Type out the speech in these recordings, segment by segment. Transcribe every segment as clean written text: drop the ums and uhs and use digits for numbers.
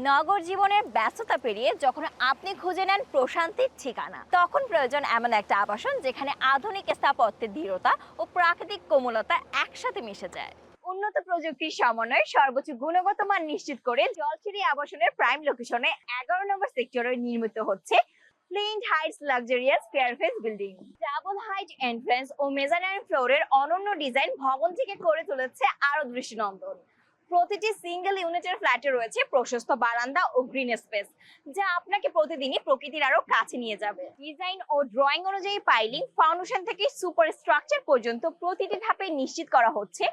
নগর জীবনের ব্যস্ততা পেরিয়ে যখন আপনি খুঁজে নেন প্রশান্তির ঠিকানা, তখন প্রয়োজন এমন একটা আবাসন যেখানে আধুনিক স্থাপত্যের দৃঢ়তা ও প্রাকৃতিক কোমলতা একসাথে মিশে যায়। উন্নত প্রযুক্তির সমন্বয়ে সর্বোচ্চ গুণগত মান নিশ্চিত করে জলছিরি আবাসনের প্রাইম লোকেশনে 11 নম্বর সেক্টরে নির্মিত হচ্ছে Flint Heights luxurious fair face building. Double height entrance ও মেজানাইন ফ্লোরের অনন্য ডিজাইন ভবনটিকে করে তুলেছে আরো দৃষ্টিনন্দন। প্রতিটি সিঙ্গেল ইউনিটের ফ্ল্যাটে রয়েছে প্রশস্ত বারান্দা ও গ্রিন স্পেস, যা আপনাকে প্রতিদিনই প্রকৃতির আরো কাছে নিয়ে যাবে। ডিজাইন ও ড্রয়িং অনুযায়ী পাইলিং, ফাউন্ডেশন থেকে সুপার স্ট্রাকচার পর্যন্ত প্রতিটি ধাপে নিশ্চিত করা হচ্ছে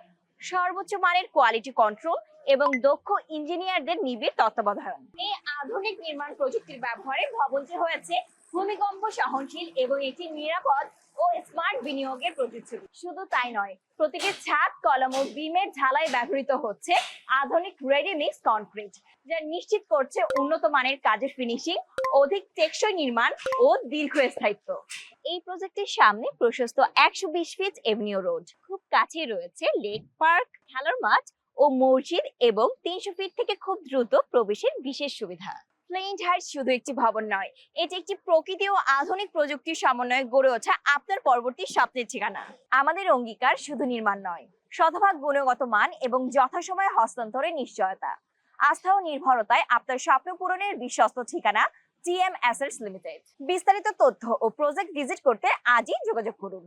সর্বোচ্চ মানের কোয়ালিটি কন্ট্রোল এবং দক্ষ ইঞ্জিনিয়ারদের নিবিড় তত্ত্বাবধান। এই আধুনিক নির্মাণ প্রযুক্তির ব্যবহারে ভবনটি হয়েছে ভূমিকম্প সহনশীল এবং একটি নিরাপদ ও স্মার্ট বিনিয়োগের প্রতিচ্ছবি। শুধু তাই নয়, প্রতিটি ছাদ, কলাম ও বিমের ঝালাই ব্যবহৃত হচ্ছে আধুনিক রেডি মিক্স কনক্রিট, যা নিশ্চিত করছে উন্নত মানের কাজের ফিনিশিং, অধিক টেকসই নির্মাণ ও দীর্ঘস্থায়িত্ব। এই প্রজেক্টের সামনে প্রশস্ত 120 ফিট এভিনিউ রোড, খুব কাছেই রয়েছে লেক পার্ক, খেলার মাঠ ও মসজিদ এবং 300 ফিট থেকে খুব দ্রুত প্রবেশের বিশেষ সুবিধা। ফ্লিন্ট হাইটস শুধু একটি ভবন নয়, এটি একটি প্রকৃতি ও আধুনিক প্রযুক্তির সমন্বয়ে গড়ে ওঠা আপনার পরবর্তী স্বপ্নের ঠিকানা। আমাদের অঙ্গীকার শুধু নির্মাণ নয়, শতভাগ গুণগত মান এবং যথাসময়ে হস্তান্তরের নিশ্চয়তা। আস্থা ও নির্ভরতায় আপনার স্বপ্ন পূরণের বিশ্বস্ত ঠিকানা টিএম অ্যাসেটস লিমিটেড। বিস্তারিত তথ্য ও প্রজেক্ট ভিজিট করতে আজই যোগাযোগ করুন।